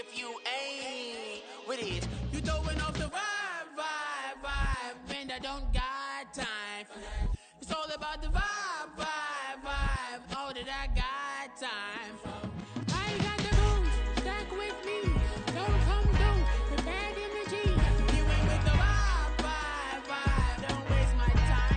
if you ain't with it. You throwing off the vibe, and I don't got time for that. It's all about the vibe. All that I got time for. I got the rules, stuck with me. Don't come through with bad energy. You ain't with the vibe. Don't waste my time.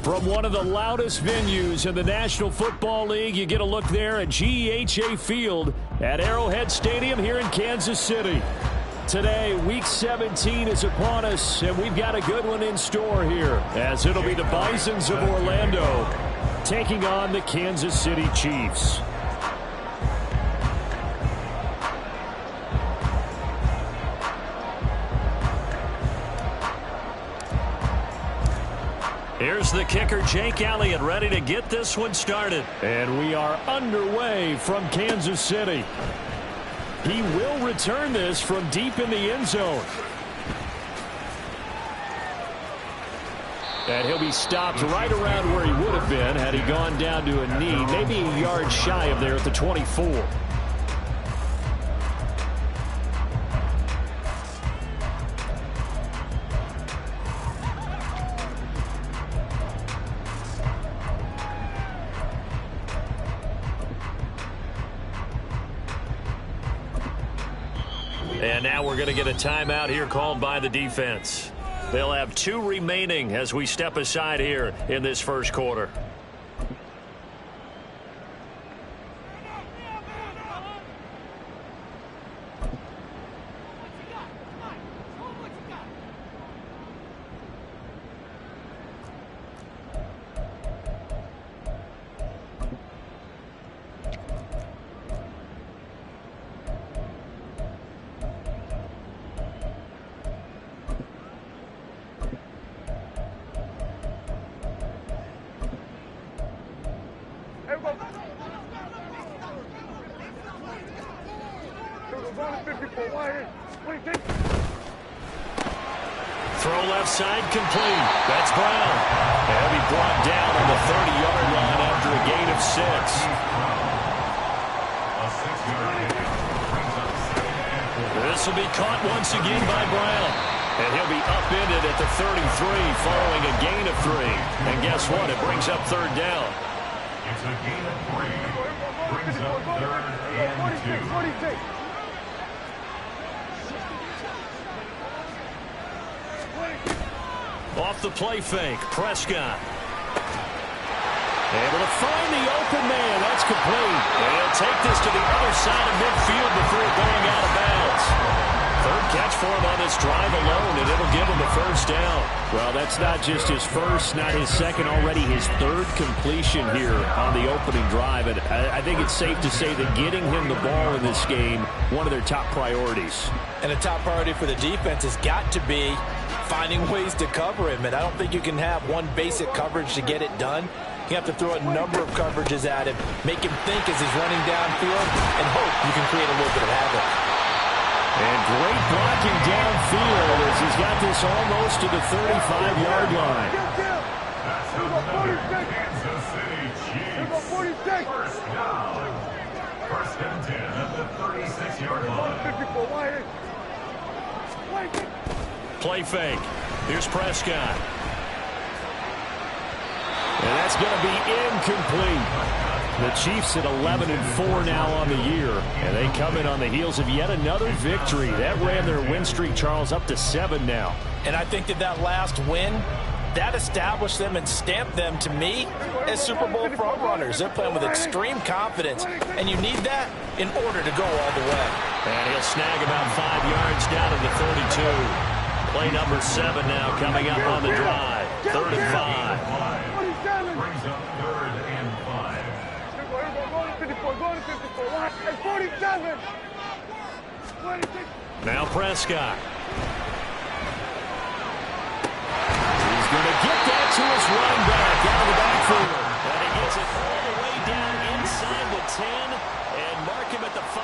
From one of the loudest venues in the National Football League, you get a look there at GEHA Field at Arrowhead Stadium here in Kansas City. Today, Week 17 is upon us, and we've got a good one in store here, as it'll be the Bisons of Orlando taking on the Kansas City Chiefs. Here's the kicker, Jake Elliott, ready to get this one started. And we are underway from Kansas City. He will return this from deep in the end zone. And he'll be stopped right around where he would have been had he gone down to a knee, maybe a yard shy of there at the 24. And now we're going to get a timeout here called by the defense. They'll have 2 remaining as we step aside here in this first quarter. Throw left side complete. That's Brown. He'll be brought down on the 30-yard line after a gain of 6. This will be caught once again by Brown. And he'll be upended at the 33 following a gain of 3. And guess what? It brings up third down. It's a gain of 3. Brings up 3rd and 2. Off the play fake, Prescott. Able to find the open man. That's complete. And he'll take this to the other side of midfield before going out of bounds. Third catch for him on this drive alone, and it'll give him the first down. Well, that's not just his first, not his second, already his 3rd completion here on the opening drive. And I think it's safe to say that getting him the ball in this game, one of their top priorities. And a top priority for the defense has got to be finding ways to cover him. And I don't think you can have one basic coverage to get it done. You have to throw a number of coverages at him, make him think as he's running downfield, and hope you can create a little bit of havoc. And great blocking downfield as he's got this almost to the 35-yard line. That's another Kansas City Chiefs. First down. First and 10 at the 36-yard line. Play fake. Here's Prescott. And that's going to be incomplete. The Chiefs at 11-4 now on the year, and they come in on the heels of yet another victory. That ran their win streak, Charles, up to 7 now. And I think that last win, that established them and stamped them, to me, as Super Bowl front runners. They're playing with extreme confidence, and you need that in order to go all the way. And he'll snag about 5 yards down to the 32. Play number 7 now coming up on the drive. 3rd and 5. Brings up 3rd and 5. Now Prescott. He's going to get that to his running back out of the backfield. And he gets it all the way down inside the 10 and mark him at the 5.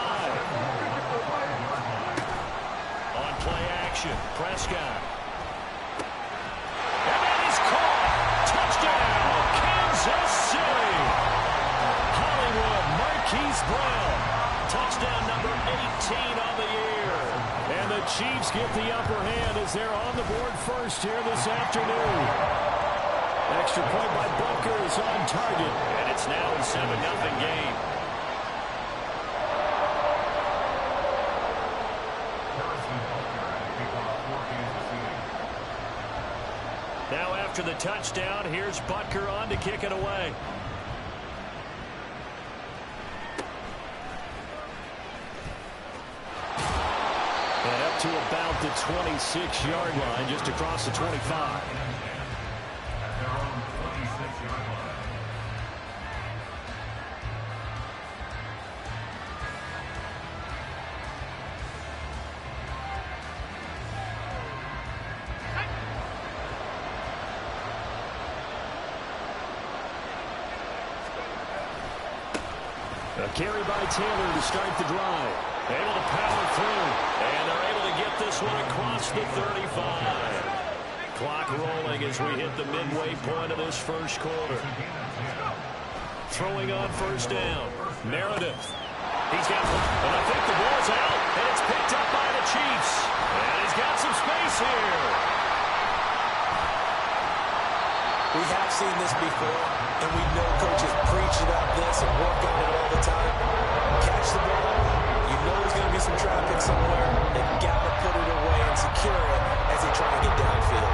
On play action, Prescott. And that is caught. Touchdown, Kansas City. Hollywood Marquise Brown. Touchdown number 18 on the year. And the Chiefs get the upper hand as they're on the board first here this afternoon. Extra point by Butker is on target. And it's now a 7-0 game. Now after the touchdown, here's Butker on to kick it away. And up to about the 26-yard line, just across the 25. At their own 26-yard line. A carry by Taylor to start the drive. Able to power through. And they're able to get this one across the 35. Clock rolling as we hit the midway point of this first quarter. Throwing on first down. Meredith. He's got one. And I think the ball's out. And it's picked up by the Chiefs. And he's got some space here. We have seen this before, and we know coaches preach about this and work on it all the time. Catch the ball. You know there's going to be some traffic somewhere. They've got to put it away and secure it as they try to get downfield.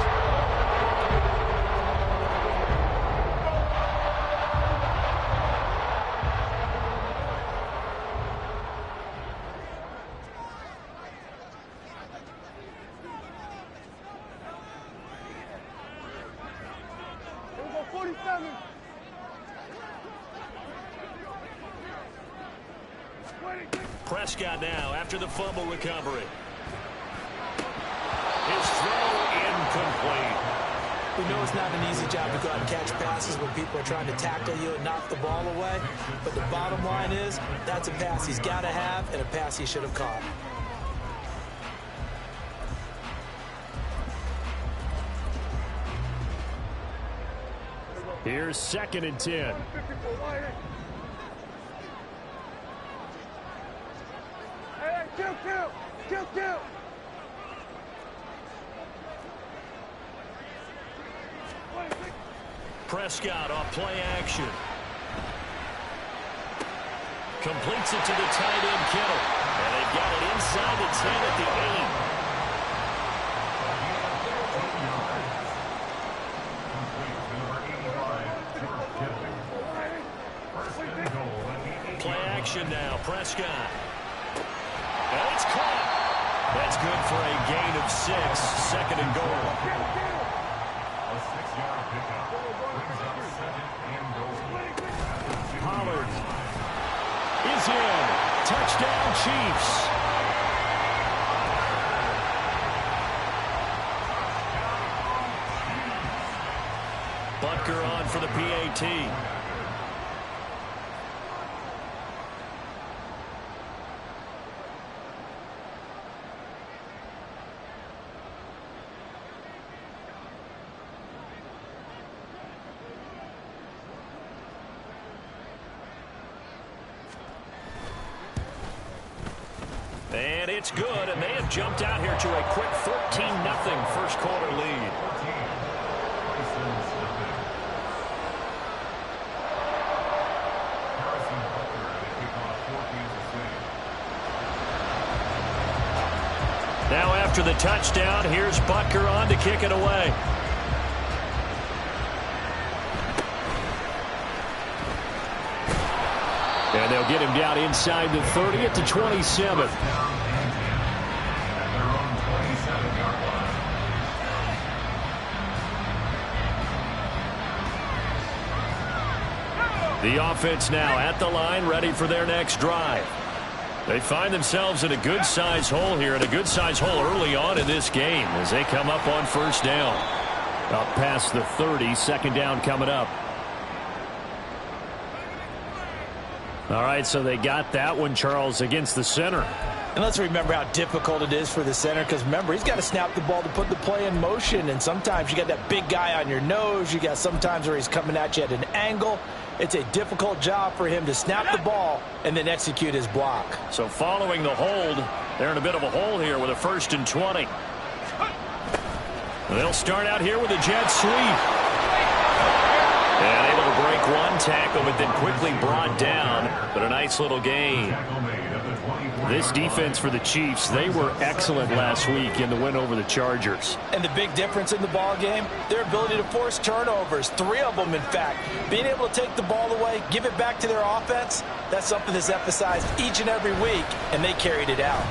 Prescott now after the fumble recovery. His throw incomplete. We know it's not an easy job to go out and catch passes when people are trying to tackle you and knock the ball away. But the bottom line is that's a pass he's got to have and a pass he should have caught. Here's 2nd and 10. Kill. Prescott off play action. Completes it to the tight end, Kittle. And they've got it inside the 10 at the 8. Play action now, Prescott. And it's caught. That's good for a gain of 6. 2nd and goal. A 6-yard pickup. Brings up 2nd and goal. Pollard is in. Touchdown, Chiefs. Butker on for the PAT. And it's good, and they have jumped out here to a quick 14-0 first quarter lead. Now after the touchdown, here's Butker on to kick it away. And they'll get him down inside the 30 at the 27. The offense now at the line, ready for their next drive. They find themselves in a good-sized hole here, and a good-sized hole early on in this game as they come up on first down. Up past the 30, second down coming up. All right, so they got that one, Charles, against the center. And let's remember how difficult it is for the center, because remember, he's got to snap the ball to put the play in motion, and sometimes you got that big guy on your nose. You got sometimes where he's coming at you at an angle. It's a difficult job for him to snap the ball and then execute his block. So following the hold, they're in a bit of a hole here with a 1st and 20. They'll start out here with a jet sweep. And able to break one tackle, but then quickly brought down. But a nice little gain. This defense for the Chiefs, they were excellent last week in the win over the Chargers. And the big difference in the ball game, their ability to force turnovers, 3 of them in fact. Being able to take the ball away, give it back to their offense, that's something that's emphasized each and every week, and they carried it out.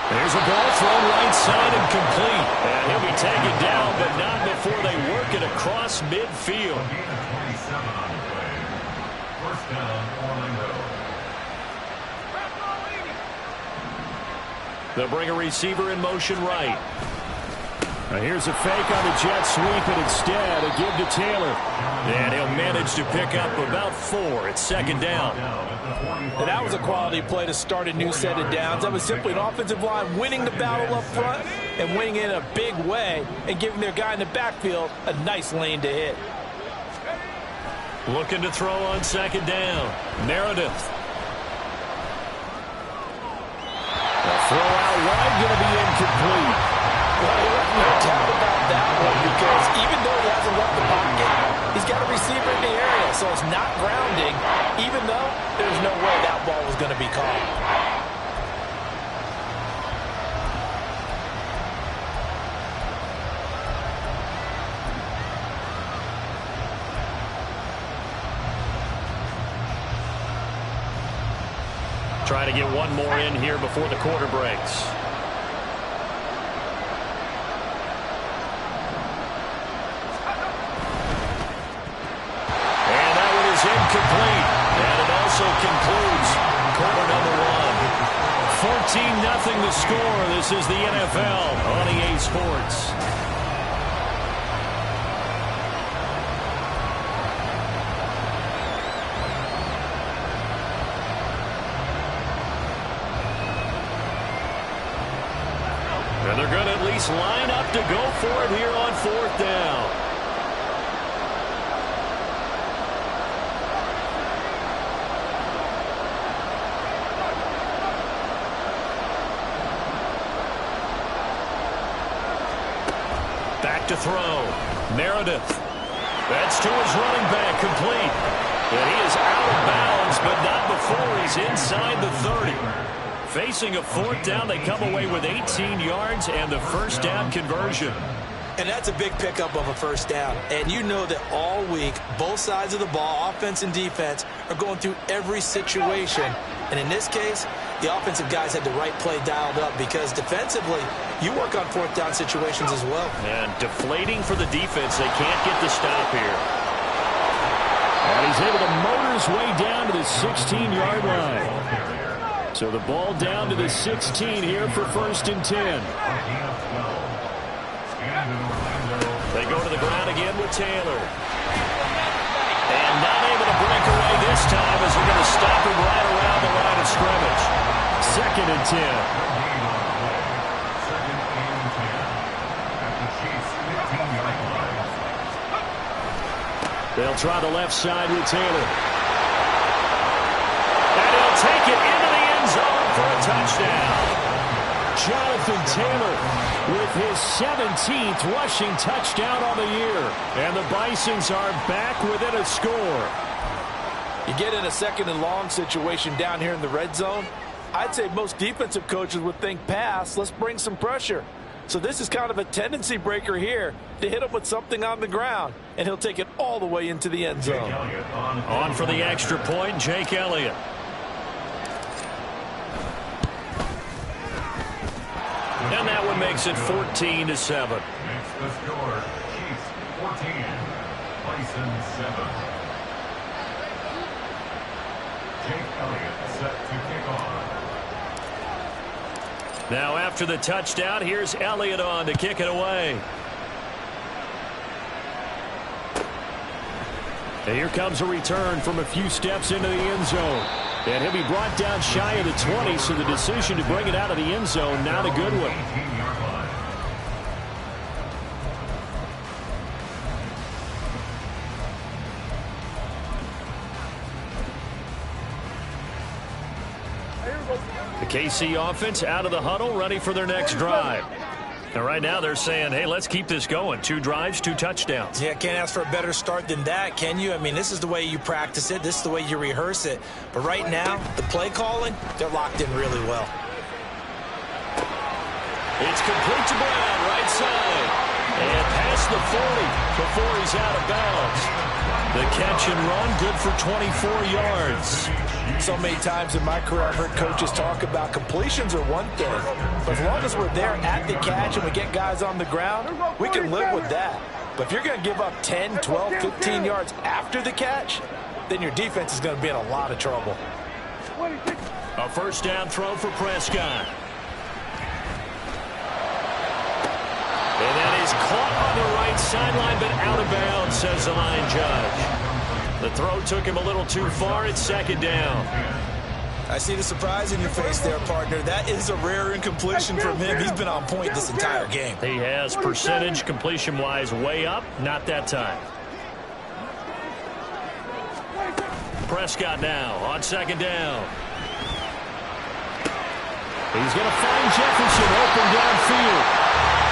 There's a ball thrown right side and complete. And he'll be taken down, but not before they work it across midfield. First down, Orlando. They'll bring a receiver in motion right. Now here's a fake on the jet sweep, and instead a give to Taylor. And he'll manage to pick up about 4 at second down. And that was a quality play to start a new set of downs. That was simply an offensive line winning the battle up front and winning it in a big way and giving their guy in the backfield a nice lane to hit. Looking to throw on second down. Meredith. The throw out wide, going to be incomplete. Well, no doubt about that one, because even though he hasn't left the pocket, he's got a receiver in the area, so it's not grounding, even though there's no way that ball was going to be caught. Try to get one more in here before the quarter breaks. And that one is incomplete. And it also concludes quarter number 1. 14-0 the score. This is the NFL on EA Sports. And they're going to at least line up to go for it here on 4th down. Back to throw. Meredith. That's to his running back, complete. And he is out of bounds, but not before he's inside the 30. Facing a 4th down, they come away with 18 yards and the first down conversion. And that's a big pickup of a first down. And you know that all week, both sides of the ball, offense and defense, are going through every situation. And in this case, the offensive guys had the right play dialed up, because defensively, you work on 4th down situations as well. And deflating for the defense. They can't get the stop here. And he's able to motor his way down to the 16-yard line. So the ball down to the 16 here for 1st and 10. They go to the ground again with Taylor. And not able to break away this time, as they're going to stop him right around the line of scrimmage. 2nd and 10. They'll try the left side with Taylor. And he'll take it into the end end zone for a touchdown. Jonathan Taylor with his 17th rushing touchdown on the year. And the Bisons are back within a score. You get in a second and long situation down here in the red zone, I'd say most defensive coaches would think pass, let's bring some pressure. So this is kind of a tendency breaker here to hit him with something on the ground, and he'll take it all the way into the end zone. On for the extra point, Jake Elliott. And that one makes it 14-7. Makes the score. Chiefs 14, Bison 7. Jake Elliott set to kick off. Now after the touchdown, here's Elliott on to kick it away. And here comes a return from a few steps into the end zone. And he'll be brought down shy of the 20, so the decision to bring it out of the end zone, not a good one. 18-yard line. The KC offense out of the huddle, ready for their next drive. And right now they're saying, hey, let's keep this going. 2 drives, 2 touchdowns. Yeah, can't ask for a better start than that, can you? I mean, this is the way you practice it. This is the way you rehearse it. But right now, the play calling, they're locked in really well. It's complete to Brown, right side. And past the 40 before he's out of bounds. The catch and run, good for 24 yards. So many times in my career, I've heard coaches talk about completions are one thing. But as long as we're there at the catch and we get guys on the ground, we can live with that. But if you're going to give up 10, 12, 15 yards after the catch, then your defense is going to be in a lot of trouble. A first down throw for Prescott. And that is caught on the right sideline, but out of bounds, says the line judge. The throw took him a little too far. It's second down. I see the surprise in your face there, partner. That is a rare incompletion from him. He's been on point this entire game. He has percentage completion-wise way up. Not that time. Prescott now on second down. He's going to find Jefferson open downfield.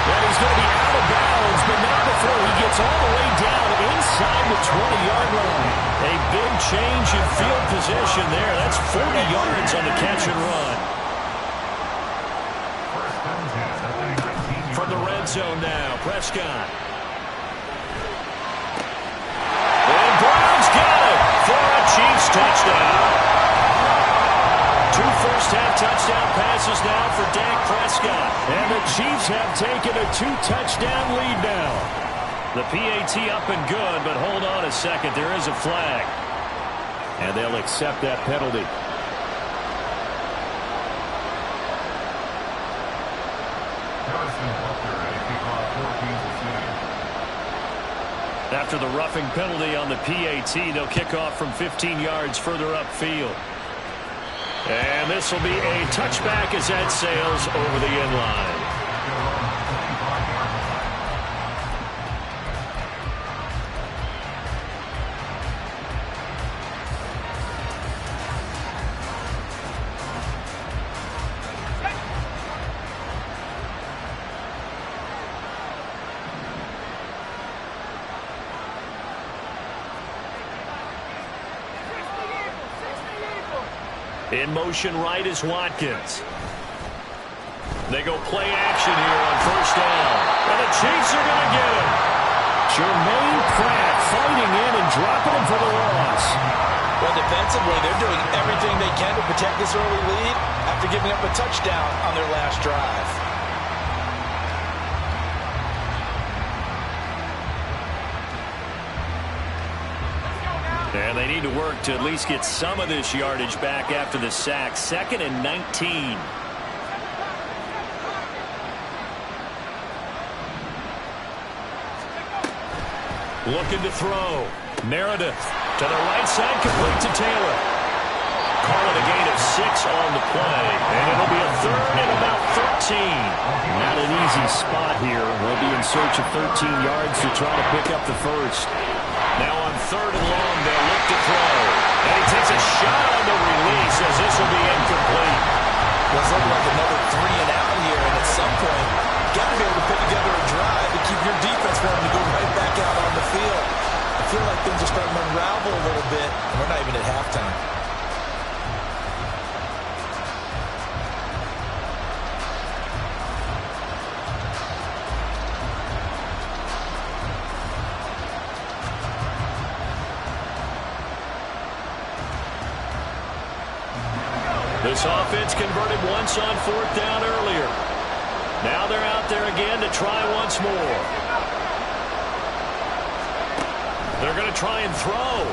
And he's going to be out of bounds, but not before he gets all the way down inside the 20-yard line. A big change in field position there. That's 40 yards on the catch and run. From the red zone now, Prescott. And Brown's got it for a Chiefs touchdown. 2 first-half touchdown passes now for Dak Prescott. And the Chiefs have taken a 2-touchdown lead now. The PAT up and good, but hold on a second. There is a flag. And they'll accept that penalty. After the roughing penalty on the PAT, they'll kick off from 15 yards further upfield. And this will be a touchback as that sails over the end line. In motion right is Watkins. They go play action here on first down. And the Chiefs are going to get him. Jermaine Pratt fighting in and dropping him for the loss. Well, defensively, they're doing everything they can to protect this early lead after giving up a touchdown on their last drive. And they need to work to at least get some of this yardage back after the sack. 2nd and 19. Looking to throw. Meredith to the right side, complete to Taylor. Calling a gain of 6 on the play. And it'll be a 3rd and about 13. Not an easy spot here. They'll be in search of 13 yards to try to pick up the first. Now on 3rd and long, they'll look to throw. And he takes a shot on the release as this will be incomplete. Well, it's looking like another 3 and out here, and at some point, you got to be able to put together a drive and keep your defense from having to go right back out on the field. I feel like things are starting to unravel a little bit, and we're not even at halftime. This offense converted once on 4th down earlier. Now they're out there again to try once more. They're going to try and throw.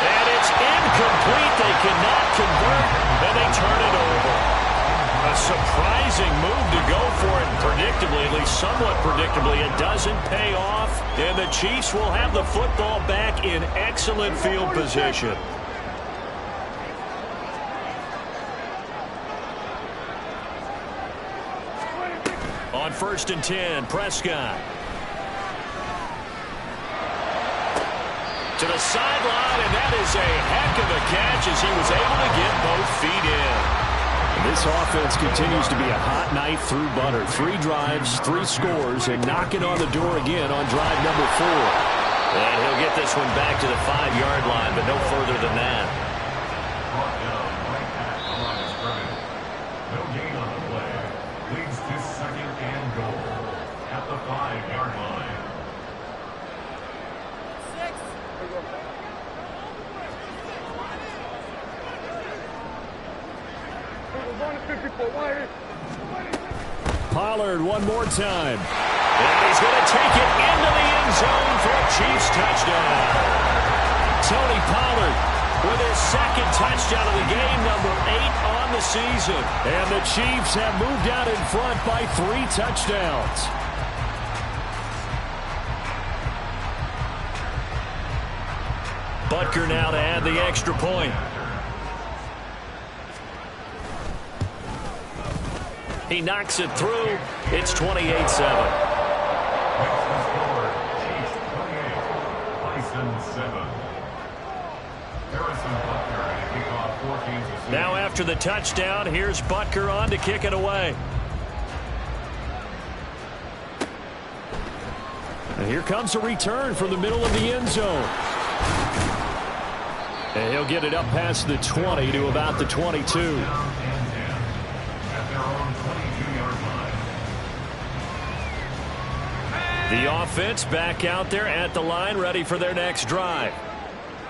And it's incomplete. They cannot convert, and they turn it over. A surprising move to go for it. Predictably, at least somewhat predictably, it doesn't pay off. And the Chiefs will have the football back in excellent field position. On 1st and 10, Prescott. To the sideline, and that is a heck of a catch as he was able to get both feet in. And this offense continues to be a hot knife through butter. 3 drives, 3 scores, and knocking on the door again on drive number 4. And he'll get this one back to the 5-yard line, but no further than that. Brought down right at the line of scrimmage. No gain on the play. Leads to 2nd and goal at the 5-yard line. Pollard one more time. And he's going to take it into the end zone for a Chiefs touchdown. Tony Pollard with his 2nd touchdown of the game, number 8 on the season. And the Chiefs have moved out in front by 3 touchdowns. Butker now to add the extra point. He knocks it through. It's 28-7. Now after the touchdown, here's Butker on to kick it away. And here comes a return from the middle of the end zone. And he'll get it up past the 20 to about the 22. The offense back out there at the line, ready for their next drive.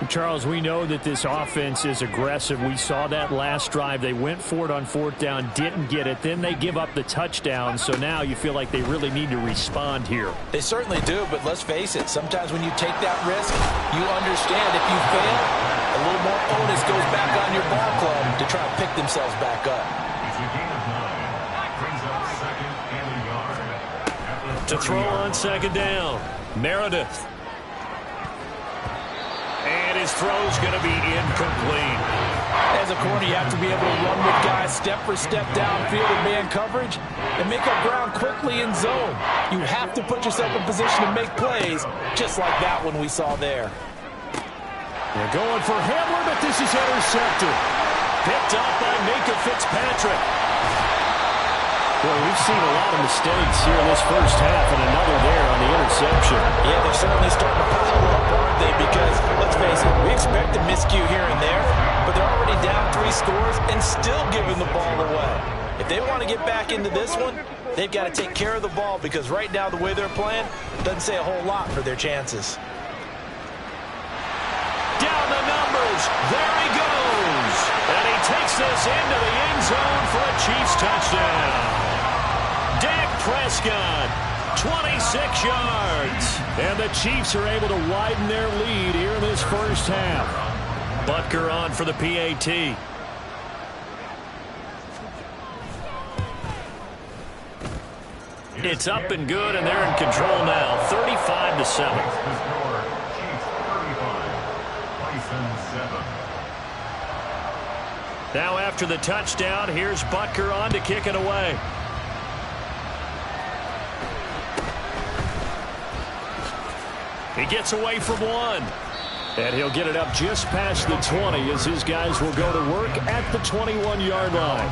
Charles, we know that this offense is aggressive. We saw that last drive. They went for it on 4th down, didn't get it. Then they give up the touchdown. So now you feel like they really need to respond here. They certainly do, but let's face it. Sometimes when you take that risk, you understand if you fail, a little more onus goes back on your ball club to try and pick themselves back up. It's a gain of 9. Brings up 2nd and a yard. To throw on 2nd down, Meredith. And his throw's going to be incomplete. As a corner, you have to be able to run with guys step for step downfield in man coverage and make up ground quickly in zone. You have to put yourself in position to make plays, just like that one we saw there. They're going for Hamler, but this is intercepted. Picked up by Minka Fitzpatrick. Boy, we've seen a lot of mistakes here in this first half, and another there on the interception. Yeah, they're certainly starting to pile up, aren't they? Because, let's face it, we expect a miscue here and there, but they're already down 3 scores and still giving the ball away. If they want to get back into this one, they've got to take care of the ball, because right now the way they're playing doesn't say a whole lot for their chances. Down the numbers. There he goes. And he takes this into the end zone for a Chiefs touchdown. Dak Prescott, 26 yards. And the Chiefs are able to widen their lead here in this first half. Butker on for the PAT. It's up and good, and they're in control now, 35-7. Now after the touchdown, here's Butker on to kick it away. He gets away from one. And he'll get it up just past the 20 as his guys will go to work at the 21-yard line.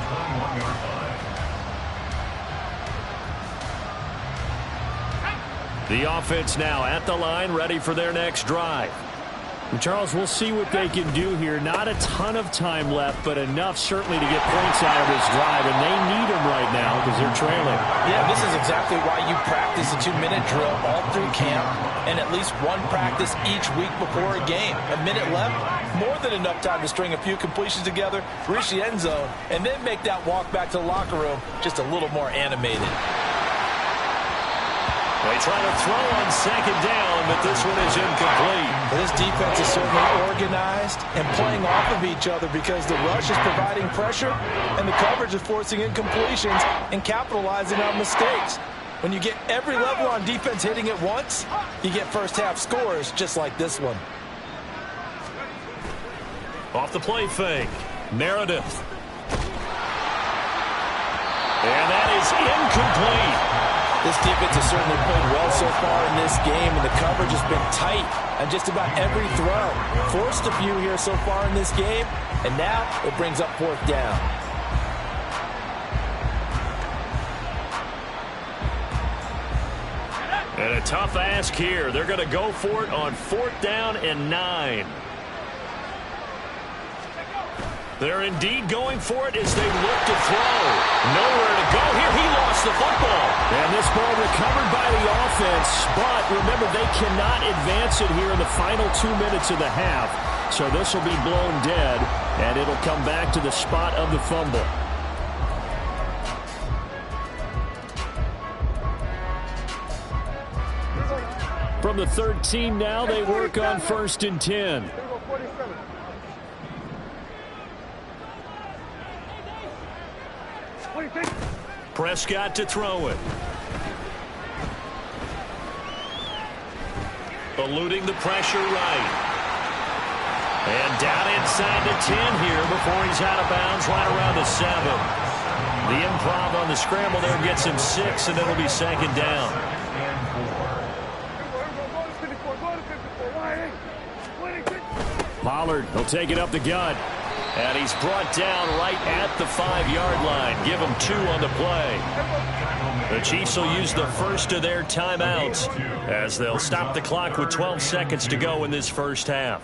The offense now at the line, ready for their next drive. And Charles, we'll see what they can do here. Not a ton of time left, but enough certainly to get points out of this drive, and they need them right now because they're trailing. Yeah, this is exactly why you practice a 2-minute drill all through camp and at least one practice each week before a game. A minute left, more than enough time to string a few completions together, reach the end zone, and then make that walk back to the locker room just a little more animated. They try to throw on second down, but this one is incomplete. This defense is certainly organized and playing off of each other because the rush is providing pressure and the coverage is forcing incompletions and capitalizing on mistakes. When you get every level on defense hitting at once, you get first-half scores just like this one. Off the play fake, Meredith. And that is incomplete. This defense has certainly played well so far in this game, and the coverage has been tight on just about every throw. Forced a few here so far in this game, and now it brings up fourth down. And a tough ask here. They're going to go for it on 4th down and 9. They're indeed going for it as they look to throw. Nowhere to go here. He lost the football. And this ball recovered by the offense. But remember, they cannot advance it here in the final 2 minutes of the half. So this will be blown dead, and it'll come back to the spot of the fumble. From the 13 now, they work on 1st and 10. Prescott to throw it. Eluding the pressure right. And down inside the 10 here before he's out of bounds right around the 7. The improv on the scramble there gets him 6, and it'll be 2nd down. Pollard will take it up the gut. And he's brought down right at the 5-yard line. Give him 2 on the play. The Chiefs will use the first of their timeouts as they'll stop the clock with 12 seconds to go in this first half.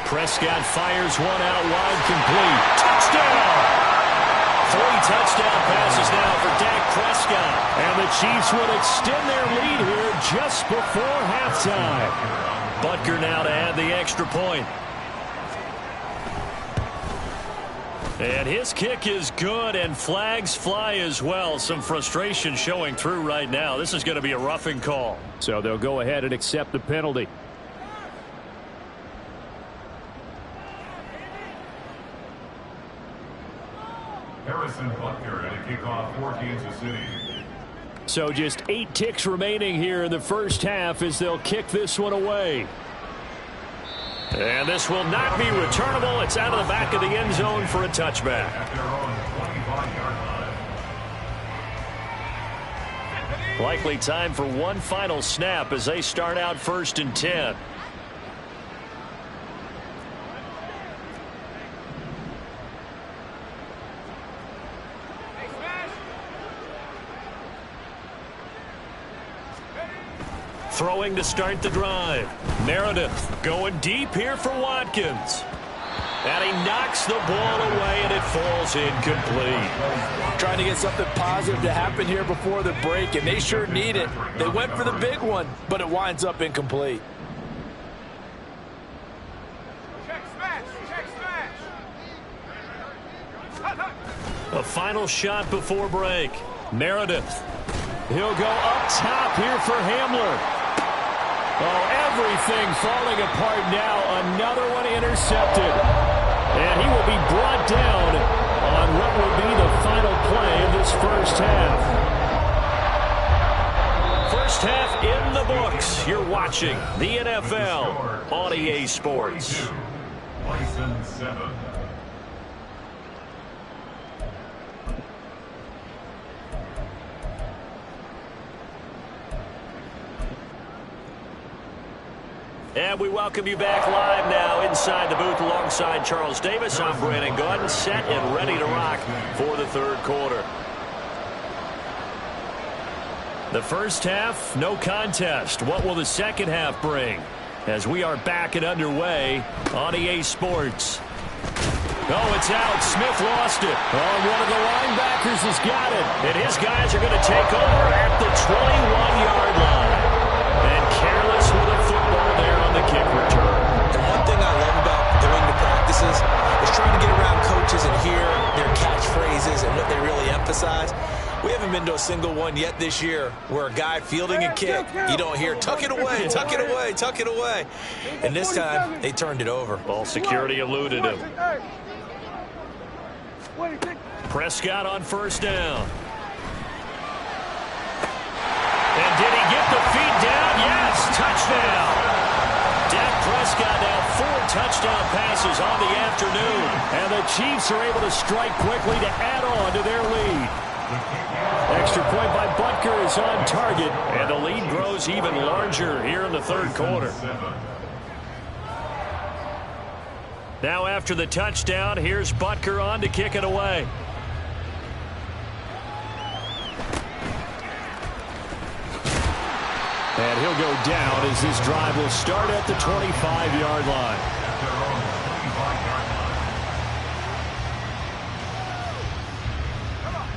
Prescott fires one out wide, complete. Touchdown! 3 touchdown passes now for Dak Prescott. And the Chiefs will extend their lead here just before halftime. Butker now to add the extra point. And his kick is good, and flags fly as well. Some frustration showing through right now. This is going to be a roughing call. So they'll go ahead and accept the penalty. Harrison Butker at a kickoff for Kansas City. So just 8 ticks remaining here in the first half as they'll kick this one away. And this will not be returnable. It's out of the back of the end zone for a touchback. At their own 25-yard line. Likely time for one final snap as they start out 1st and 10. Throwing to start the drive. Meredith going deep here for Watkins. And he knocks the ball away, and it falls incomplete. Trying to get something positive to happen here before the break, and they sure need it. They went for the big one, but it winds up incomplete. Check smash. A final shot before break. Meredith. He'll go up top here for Hamler. Oh, everything falling apart now. Another one intercepted. And he will be brought down on what will be the final play of this first half. First half in the books. You're watching the NFL on EA Sports. Bison 7. And we welcome you back live now inside the booth alongside Charles Davis. I'm Brandon Gaudin, set and ready to rock for the third quarter. The first half, no contest. What will the second half bring? As we are back and underway on EA Sports. Oh, it's out. Smith lost it. Oh, one of the linebackers has got it. And his guys are going to take over at the 21-yard line. And careless with a football there on the kick return. And one thing I love about going to practices is trying to get around coaches and hear their catchphrases and what they really emphasize. We haven't been to a single one yet this year where a guy fielding a kick, you don't hear, tuck it away, tuck it away, tuck it away. And this time, they turned it over. Ball security eluded him. Prescott on first down. And did he get the feet down? Yes, touchdown. Dak Prescott now 4 touchdown passes on the afternoon. And the Chiefs are able to strike quickly to add on to their lead. Extra point by Butker is on target, and the lead grows even larger here in the third quarter. Now after the touchdown, here's Butker on to kick it away. And he'll go down as this drive will start at the 25-yard line.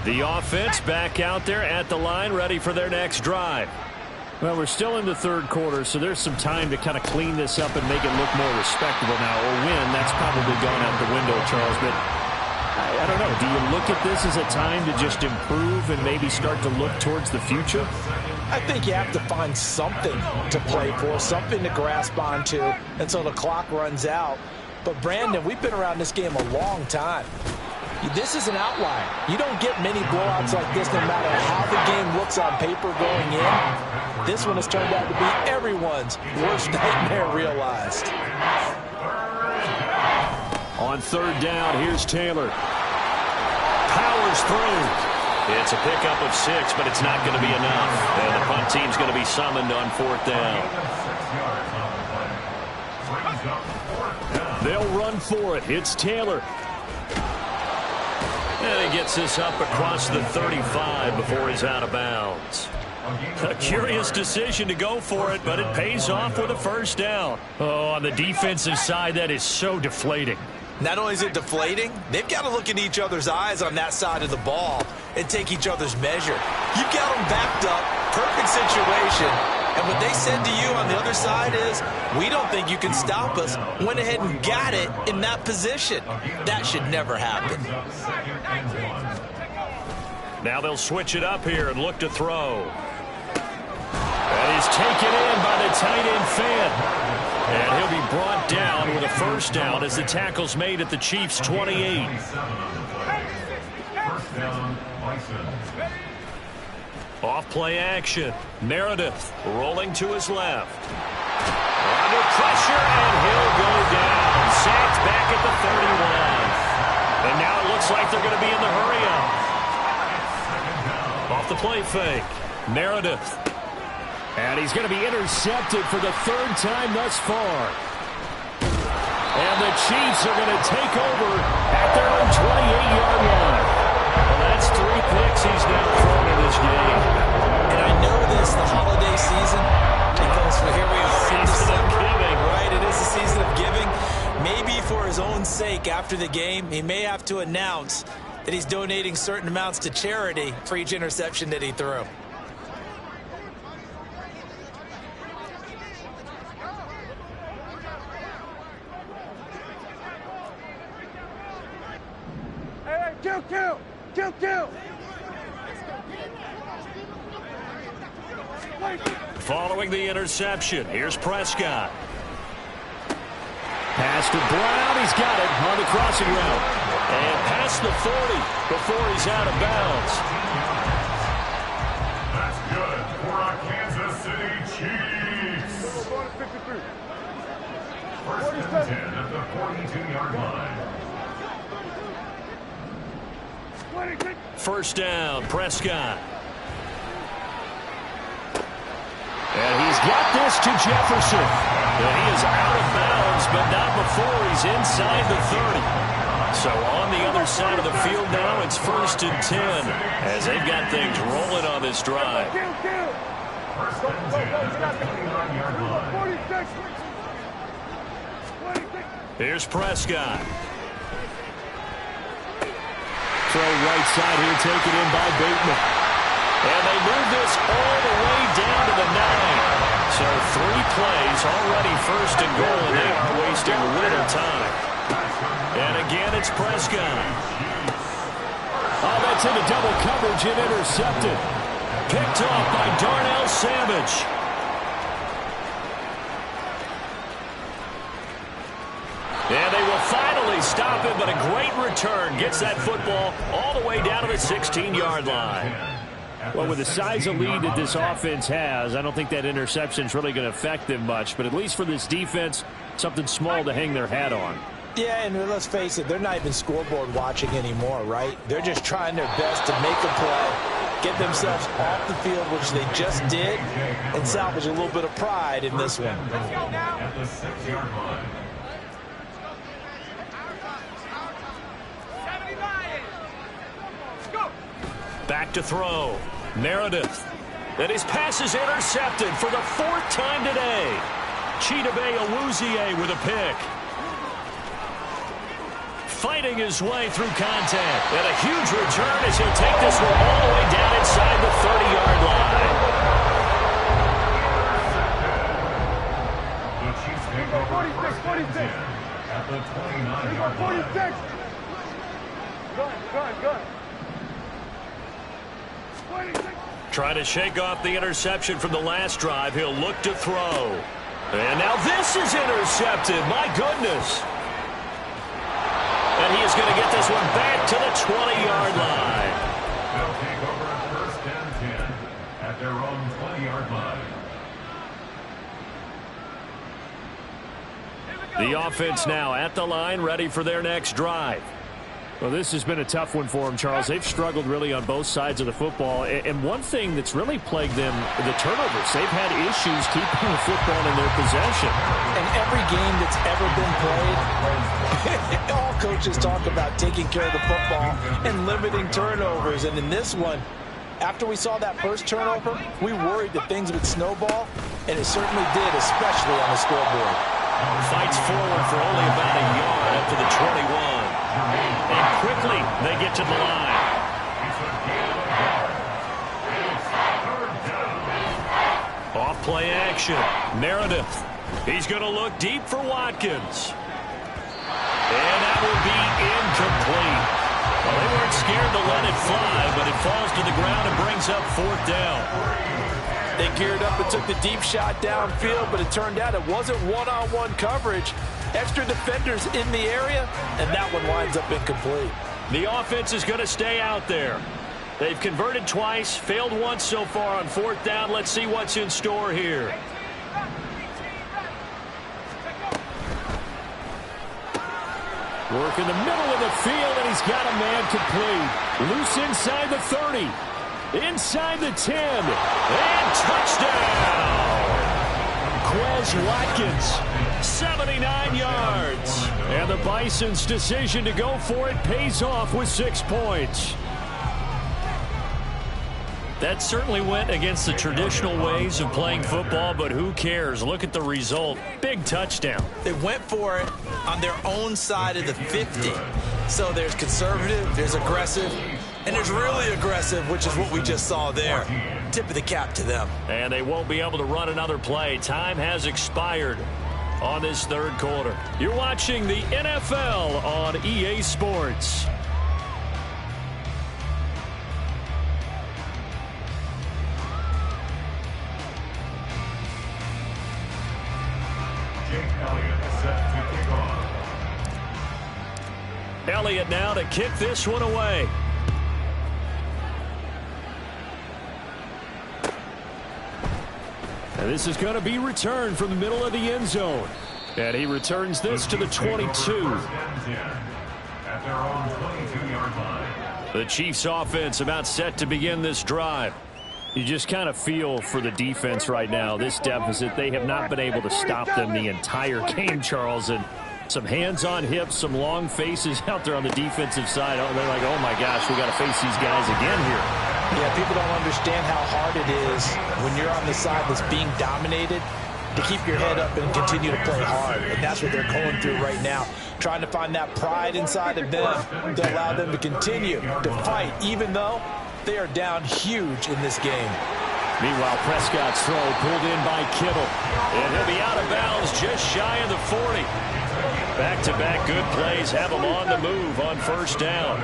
The offense back out there at the line, ready for their next drive. Well, we're still in the third quarter, so there's some time to kind of clean this up and make it look more respectable now. Or win, that's probably gone out the window, Charles. But I don't know. Do you look at this as a time to just improve and maybe start to look towards the future? I think you have to find something to play for, something to grasp onto until the clock runs out. But, Brandon, we've been around this game a long time. This is an outlier. You don't get many blowouts like this no matter how the game looks on paper going in. This one has turned out to be everyone's worst nightmare realized. On third down, here's Taylor. Powers through. It's a pickup of 6, but it's not going to be enough. And the punt team's going to be summoned on fourth down. They'll run for it. It's Taylor. And he gets this up across the 35 before he's out of bounds. A curious decision to go for it, but it pays off with a first down. Oh, on the defensive side, that is so deflating. Not only is it deflating, they've got to look in each other's eyes on that side of the ball and take each other's measure. You've got them backed up, perfect situation. And what they said to you on the other side is, we don't think you can stop us. Went ahead and got it in that position. That should never happen. Now they'll switch it up here and look to throw. That is taken in by the tight end Fan. And he'll be brought down with a first down as the tackle's made at the Chiefs' 28. First down, Bison. Off play action. Meredith rolling to his left. Under pressure, and he'll go down. Sacked back at the 31. And now it looks like they're going to be in the hurry-up. Off the play fake. Meredith. And he's going to be intercepted for the third time thus far. And the Chiefs are going to take over at their own 28-yard line. Well, that's 3 picks he's now thrown in this game. And I know this, the holiday season, because here we are in December. Right, it is the season of giving. Maybe for his own sake after the game, he may have to announce that he's donating certain amounts to charity for each interception that he threw. Kill. Following the interception, here's Prescott. Pass to Brown, he's got it on the crossing route. And past the 40 before he's out of bounds. That's good for our Kansas City Chiefs. First and 10 at the 42-yard line. First down, Prescott. And he's got this to Jefferson. He is out of bounds, but not before he's inside the 30. So on the other side of the field now, it's 1st and 10 as they've got things rolling on this drive. First and 10 at the 29-yard line. Here's Prescott. Throw right side here, taken in by Bateman. And they move this all the way down to the 9. So 3 plays, already 1st and goal, and they are wasting little time. And again, it's Prescott. Oh, that's into double coverage and intercepted. Picked off by Darnell Savage. And they will finally stop him, but a great return. Gets that football all the way down to the 16-yard line. Well, with the size of lead that this offense has, I don't think that interception is really going to affect them much. But at least for this defense, something small to hang their hat on. Yeah, and let's face it, they're not even scoreboard watching anymore, right? They're just trying their best to make a play, get themselves off the field, which they just did, and salvage a little bit of pride in this one. At the 6-yard line. Back to throw. Meredith. And his pass is intercepted for the 4th time today. Chidobe Awuzie with a pick. Fighting his way through contact. And a huge return as he'll take this one all the way down inside the 30-yard line. The Chiefs take over 1st and 10 at the 29-yard line. Good. Trying to shake off the interception from the last drive. He'll look to throw. And now this is intercepted. My goodness. And he is going to get this one back to the 20-yard line. They'll take over 1st and 10 at their own 20-yard line. The offense now at the line, ready for their next drive. Well, this has been a tough one for them, Charles. They've struggled really on both sides of the football. And one thing that's really plagued them, the turnovers. They've had issues keeping the football in their possession. And every game that's ever been played, all coaches talk about taking care of the football and limiting turnovers. And in this one, after we saw that first turnover, we worried that things would snowball, and it certainly did, especially on the scoreboard. Fights forward for only about a yard up to the 21. And quickly, they get to the line. Off play action. Meredith. He's going to look deep for Watkins. And that will be incomplete. Well, they weren't scared to let it fly, but it falls to the ground and brings up 4th down. They geared up and took the deep shot downfield, but it turned out it wasn't one-on-one coverage. Extra defenders in the area, and that one winds up incomplete. The offense is going to stay out there. They've converted twice, failed once so far on 4th down. Let's see what's in store here. Work in the middle of the field, and he's got a man complete. Loose inside the 30. Inside the 10. And touchdown! Quez Watkins, 79 yards. And the Bison's decision to go for it pays off with 6 points. That certainly went against the traditional ways of playing football, but who cares? Look at the result. Big touchdown. They went for it on their own side of the 50. So there's conservative, there's aggressive, and there's really aggressive, which is what we just saw there. Tip of the cap to them. And they won't be able to run another play. Time has expired on this 3rd quarter. You're watching the NFL on EA Sports. Elliott now to kick this one away. And this is going to be returned from the middle of the end zone. And he returns this to the 22. At their own 22-yard line. The Chiefs offense about set to begin this drive. You just kind of feel for the defense right now, this deficit. They have not been able to stop them the entire game, Charles. And some hands on hips, some long faces out there on the defensive side. Oh, they're like, oh, my gosh, we got to face these guys again here. Yeah, people don't understand how hard it is when you're on the side that's being dominated to keep your head up and continue to play hard. And that's what they're going through right now, trying to find that pride inside of them to allow them to continue to fight, even though they are down huge in this game. Meanwhile, Prescott's throw pulled in by Kittle. And he'll be out of bounds just shy of the 40. Back-to-back good plays have him on the move on first down.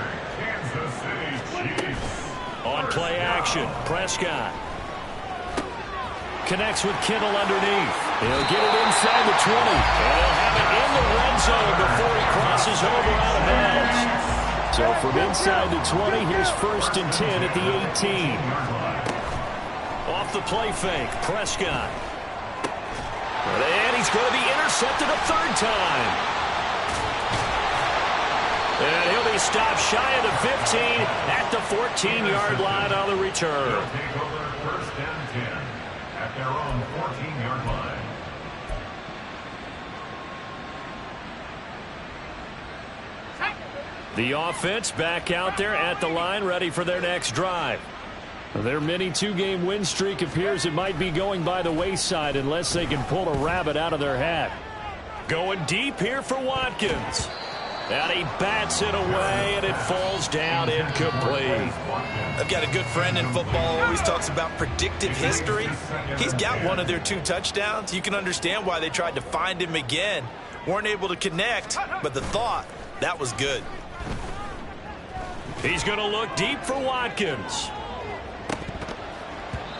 On play action, Prescott connects with Kittle underneath. He'll get it inside the 20. And he'll have it in the red zone before he crosses over out of bounds. So from inside the 20, here's 1st and 10 at the 18. Off the play fake, Prescott. And he's going to be intercepted a 3rd time. And he'll be stopped shy of the 15 at the 14-yard line on the return. They'll take over 1st and 10 at their own 14-yard line. The offense back out there at the line, ready for their next drive. Their mini 2-game win streak appears it might be going by the wayside unless they can pull a rabbit out of their hat. Going deep here for Watkins. And he bats it away, and it falls down incomplete. I've got a good friend in football, always talks about predictive history. He's got one of their 2 touchdowns. You can understand why they tried to find him again. Weren't able to connect, but the thought, that was good. He's going to look deep for Watkins.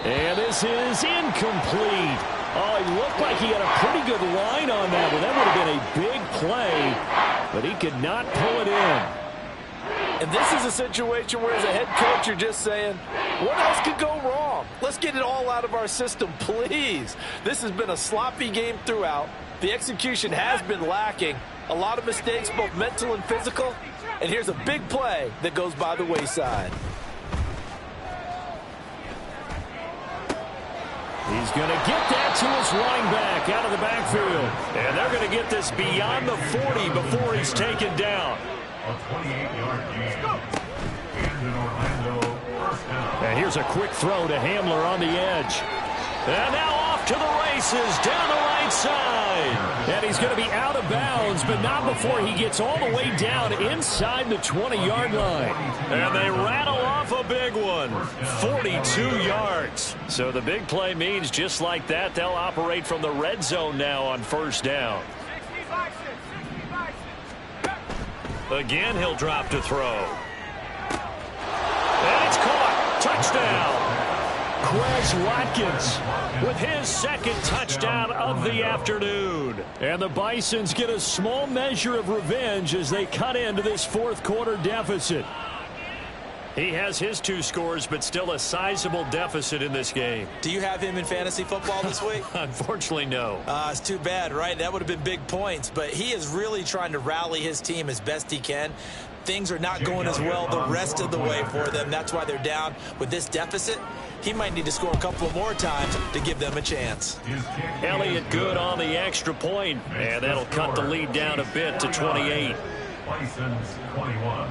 And this is incomplete. Oh, he looked like he had a pretty good line on that one. That would have been a big play, but he could not pull it in. And this is a situation where as a head coach, you're just saying, what else could go wrong? Let's get it all out of our system, please. This has been a sloppy game throughout. The execution has been lacking. A lot of mistakes, both mental and physical. And here's a big play that goes by the wayside. He's going to get that to his running back out of the backfield. And they're going to get this beyond the 40 before he's taken down. A 28-yard gain. And in Orlando, 1st down. And here's a quick throw to Hamler on the edge. And now off to the races down the right side. And he's going to be out of bounds, but not before he gets all the way down inside the 20-yard line. And they rattle off a big one. 42 yards. So the big play means just like that, they'll operate from the red zone now on 1st down. Again, he'll drop to throw. And it's caught. Touchdown. Quez Watkins with his 2nd touchdown of the afternoon. And the Bisons get a small measure of revenge as they cut into this 4th quarter deficit. He has his 2 scores, but still a sizable deficit in this game. Do you have him in fantasy football this week? Unfortunately, no. It's too bad, right? That would have been big points. But he is really trying to rally his team as best he can. Things are not going as well the rest of the way for them. That's why they're down with this deficit. He might need to score a couple more times to give them a chance. Elliott good on the extra point, and that'll cut the lead down a bit to 28. Bisons 21.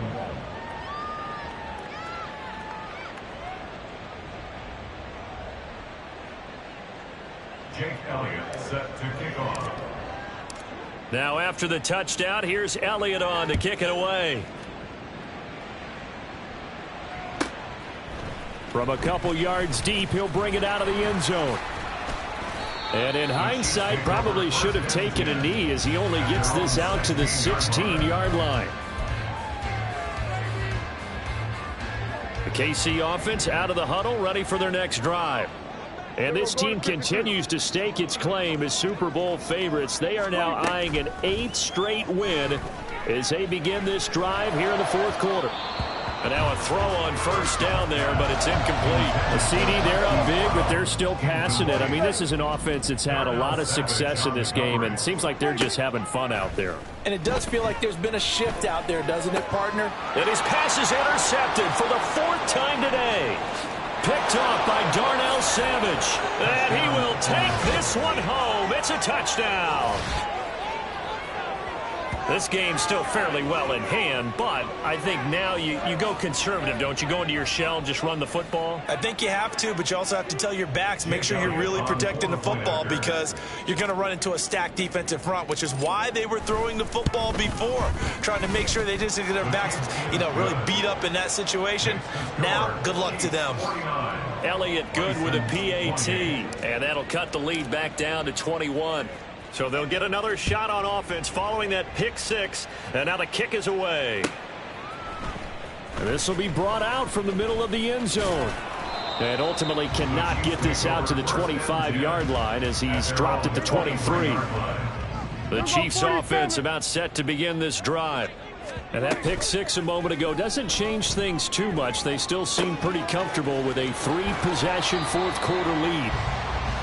Jake Elliott set to kick off. Now after the touchdown, here's Elliott on to kick it away. From a couple yards deep, he'll bring it out of the end zone. And in hindsight, probably should have taken a knee as he only gets this out to the 16-yard line. The KC offense out of the huddle, ready for their next drive. And this team continues to stake its claim as Super Bowl favorites. They are now eyeing an 8th straight win as they begin this drive here in the 4th quarter. And now a throw on 1st down there, but it's incomplete. A CD, they're up big, but they're still passing it. I mean, this is an offense that's had a lot of success in this game, and it seems like they're just having fun out there. And it does feel like there's been a shift out there, doesn't it, partner? And his pass is intercepted for the 4th time today. picked off by Darnell Savage. And he will take this one home. It's a touchdown. This game's still fairly well in hand, but I think now you go conservative, don't you? Go into your shell and just run the football? I think you have to, but you also have to tell your backs, make sure you're really protecting the football because you're going to run into a stacked defensive front, which is why they were throwing the football before, trying to make sure they just get their backs, really beat up in that situation. Now, good luck to them. Elliott Good with a PAT, and that'll cut the lead back down to 21. So they'll get another shot on offense following that pick six, and now the kick is away. And this will be brought out from the middle of the end zone. And ultimately cannot get this out to the 25-yard line as he's dropped at the 23. The Chiefs offense about set to begin this drive. And that pick six a moment ago doesn't change things too much. They still seem pretty comfortable with a 3-possession fourth quarter lead.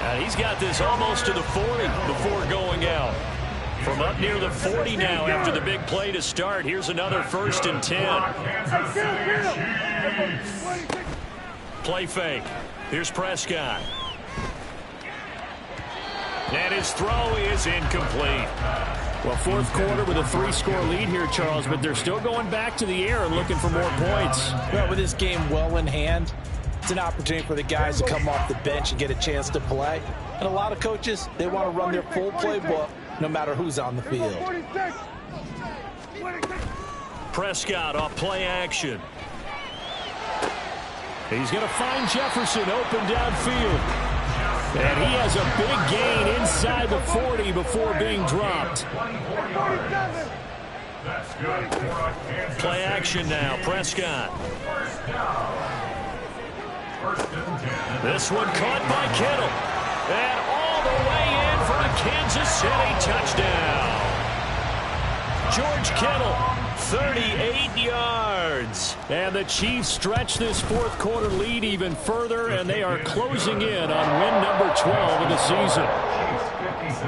And he's got this almost to the 40 before going out. From up near the 40 now after the big play to start. Here's another 1st and 10. Play fake. Here's Prescott. And his throw is incomplete. Well, fourth quarter with a 3-score lead here, Charles, but they're still going back to the air and looking for more points. Well, with this game well in hand, it's an opportunity for the guys to come off the bench and get a chance to play. And a lot of coaches, they want to run their full playbook no matter who's on the field. Prescott off play action. He's going to find Jefferson open downfield. And he has a big gain inside the 40 before being dropped. Play action now, Prescott. This one caught by Kittle. And all the way in for a Kansas City touchdown. George Kittle, 38 yards. And the Chiefs stretch this fourth quarter lead even further, and they are closing in on win number 12 of the season.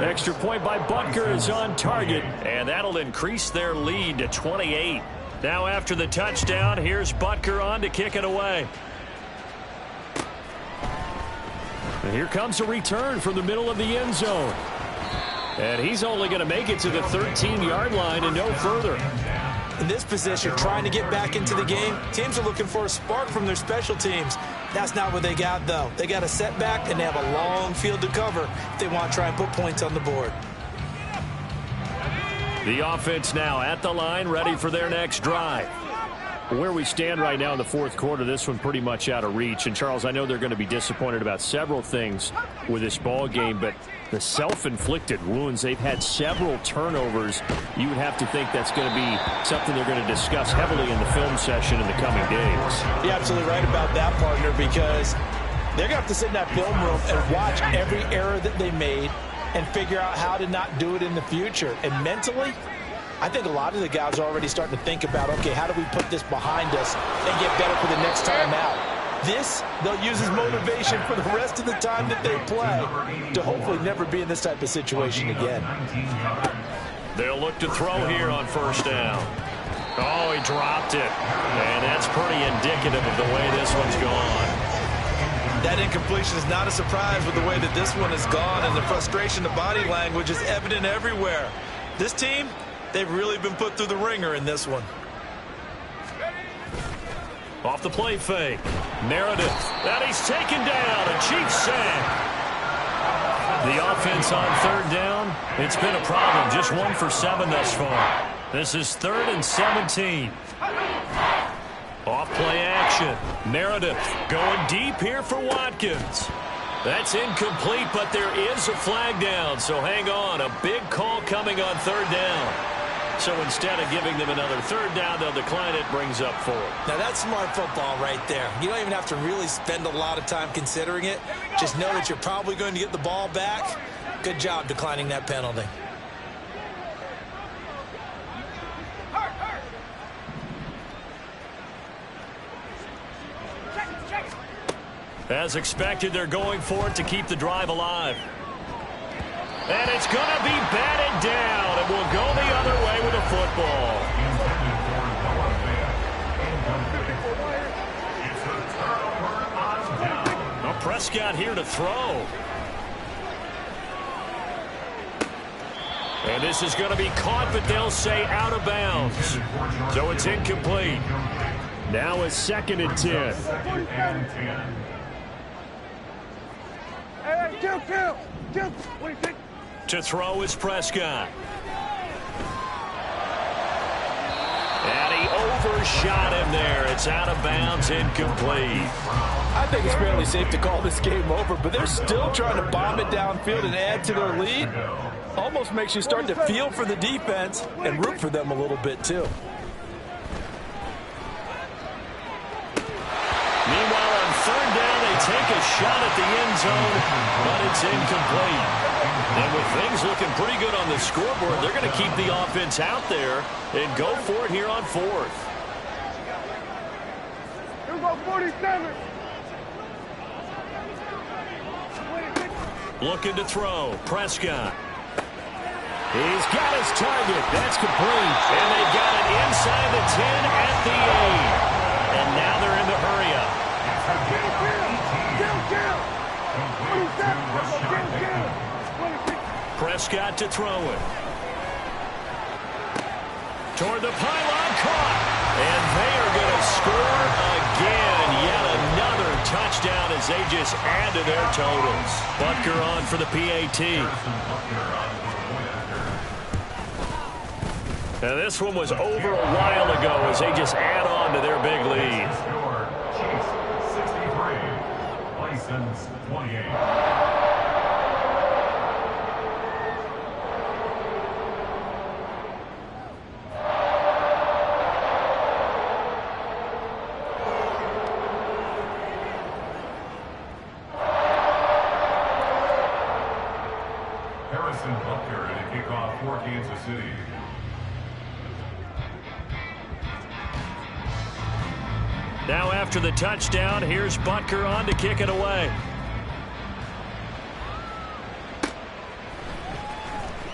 Extra point by Butker is on target, and that'll increase their lead to 28. Now after the touchdown, here's Butker on to kick it away. And here comes a return from the middle of the end zone. And he's only going to make it to the 13-yard line and no further. In this position, trying to get back into the game, teams are looking for a spark from their special teams. That's not what they got, though. They got a setback, and they have a long field to cover if they want to try and put points on the board. The offense now at the line, ready for their next drive. Where we stand right now in the fourth quarter, this one pretty much out of reach. And, Charles, I know they're going to be disappointed about several things with this ball game, but the self-inflicted wounds, they've had several turnovers. You would have to think that's going to be something they're going to discuss heavily in the film session in the coming days. You're absolutely right about that, partner, because they're going to have to sit in that film room and watch every error that they made and figure out how to not do it in the future. And mentally, I think a lot of the guys are already starting to think about, okay, how do we put this behind us and get better for the next time out? This, they'll use as motivation for the rest of the time that they play to hopefully never be in this type of situation again. They'll look to throw here on first down. Oh, he dropped it. And that's pretty indicative of the way this one's gone. That incompletion is not a surprise with the way that this one has gone, and the frustration, the body language is evident everywhere. This team, they've really been put through the ringer in this one. Off the play fake. Meredith. And he's taken down. A Chiefs sack. The offense on third down. It's been a problem. Just 1 for 7 thus far. This is 3rd and 17. Off play action. Meredith going deep here for Watkins. That's incomplete, but there is a flag down. So hang on. A big call coming on third down. So instead of giving them another third down, they'll decline it, brings up 4. Now, that's smart football right there. You don't even have to really spend a lot of time considering it. Just know that you're probably going to get the ball back. Good job declining that penalty. As expected, they're going for it to keep the drive alive. And it's going to be batted down, and we'll go the other way with a football. It's a turnover on Prescott here to throw. And this is going to be caught, but they'll say out of bounds. So it's incomplete. Now a 2nd and 10. To throw is Prescott. And he overshot him there. It's out of bounds, incomplete. I think it's fairly safe to call this game over, but they're still trying to bomb it downfield and add to their lead. Almost makes you start to feel for the defense and root for them a little bit, too. Meanwhile, on 3rd down, they take a shot at the end zone, but it's incomplete. And with things looking pretty good on the scoreboard, they're going to keep the offense out there and go for it here on 4th. Here we go, 47. Looking to throw. Prescott. He's got his target. That's complete. And they've got it inside the 10 at the 8. And now they're in the hurry-up. Prescott to throw it. Toward the pylon, caught. And they are going to score again. Yet another touchdown as they just add to their totals. Butker on for the PAT. Now this one was over a while ago as they just add on to their big lead. Chiefs 63, license 28. Butker to kick off for Kansas City. Now after the touchdown, here's Butker on to kick it away.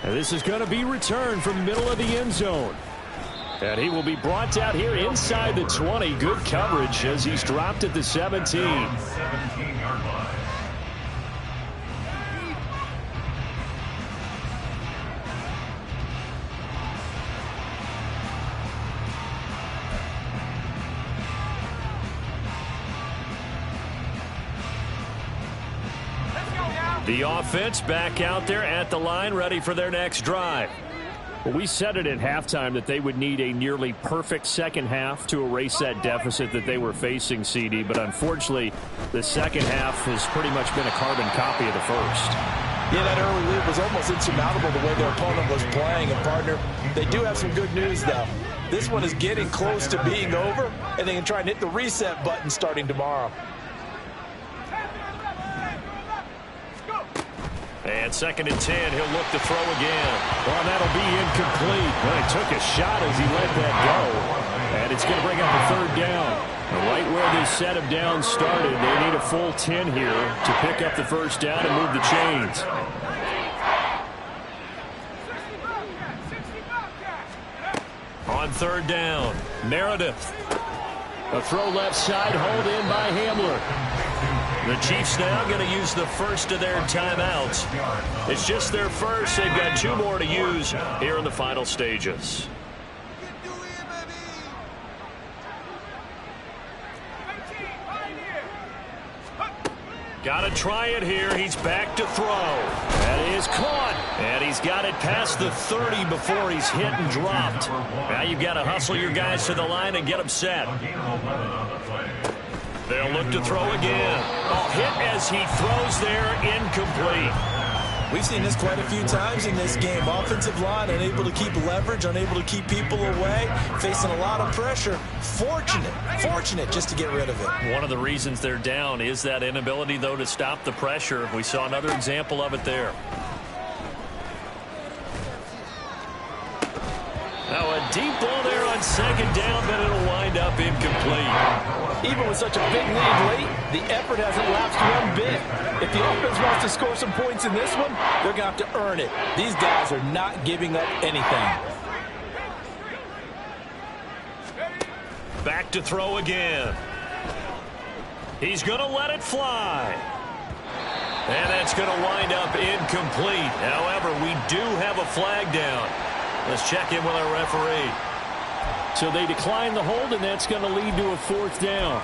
And this is going to be returned from middle of the end zone. And he will be brought down here inside the 20. Good coverage as he's dropped at the 17. 17-yard line. The offense back out there at the line, ready for their next drive. Well, we said it at halftime that they would need a nearly perfect second half to erase that deficit that they were facing, CD. But unfortunately, the second half has pretty much been a carbon copy of the first. Yeah, that early lead was almost insurmountable the way their opponent was playing. And, partner, they do have some good news, though. This one is getting close to being over, and they can try and hit the reset button starting tomorrow. And 2nd and 10, he'll look to throw again. Well, that'll be incomplete. Well, he took a shot as he let that go. And it's going to bring up a 3rd down. Right where they set him down started, they need a full 10 here to pick up the 1st down and move the chains. On 3rd down, Meredith. A throw left side, hauled in by Hamler. The Chiefs now going to use the first of their timeouts. It's just their first. They've got 2 more to use here in the final stages. Got to try it here. He's back to throw. That is caught. And he's got it past the 30 before he's hit and dropped. Now you've got to hustle your guys to the line and get them set. They'll look to throw again. Hit as he throws there, incomplete. We've seen this quite a few times in this game. Offensive line unable to keep leverage, unable to keep people away, facing a lot of pressure. Fortunate just to get rid of it. One of the reasons they're down is that inability, though, to stop the pressure. We saw another example of it there. Now a deep ball there on 2nd down, but it'll wind up incomplete. Even with such a big lead late, the effort hasn't lapsed one bit. If the offense wants to score some points in this one, they're going to have to earn it. These guys are not giving up anything. Back to throw again. He's going to let it fly. And that's going to wind up incomplete. However, we do have a flag down. Let's check in with our referee. So they decline the hold, and that's going to lead to a 4th down.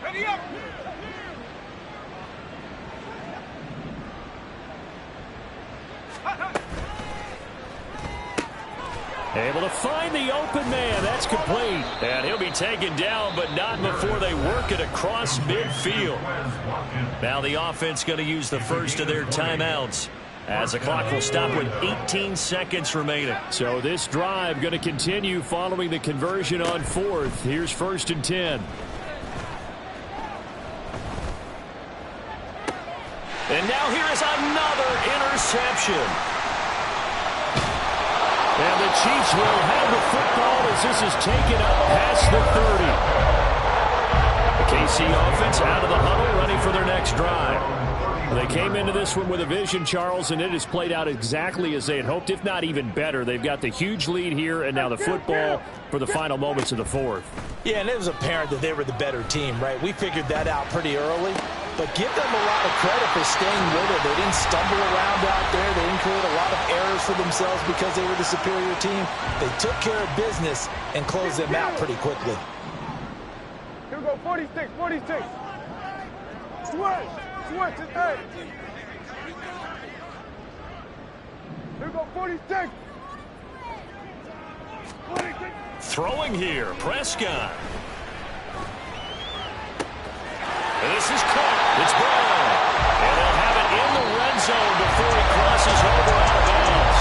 Ready up. Able to find the open man. That's complete. And he'll be taken down, but not before they work it across midfield. Now the offense going to use the first of their timeouts, as the clock will stop with 18 seconds remaining. So this drive going to continue following the conversion on 4th. Here's 1st and 10. And now here is another interception. And the Chiefs will have the football as this is taken up past the 30. The KC offense out of the huddle, ready for their next drive. They came into this one with a vision, Charles, and it has played out exactly as they had hoped, if not even better. They've got the huge lead here, and now the football for the final moments of the 4th. Yeah, and it was apparent that they were the better team, right? We figured that out pretty early. But give them a lot of credit for staying with it. They didn't stumble around out there. They didn't create a lot of errors for themselves because they were the superior team. They took care of business and closed them out pretty quickly. Here we go, 46, 46. Switch, switch, it's eight. Here we go, 46. 46. Throwing here, Prescott. And this is caught. It's Brown. And they'll have it in the red zone before he crosses over out of bounds.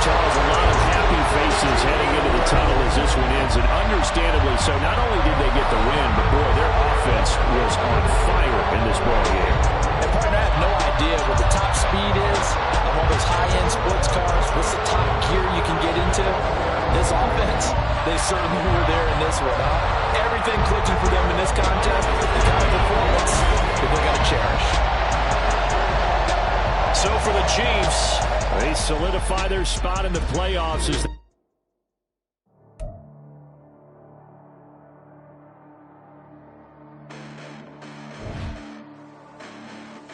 Charles, a lot of happy faces heading into the tunnel as this one ends, and understandably so. Not only did they get the win, but boy, their offense was on fire in this ball game. And partner, I have no idea what the top speed is on one of those high-end sports cars. What's the top gear you can get into? This offense, they certainly were there in this one, huh? Everything clicking for them in this contest, the kind of performance that they got to cherish. So for the Chiefs, they solidify their spot in the playoffs as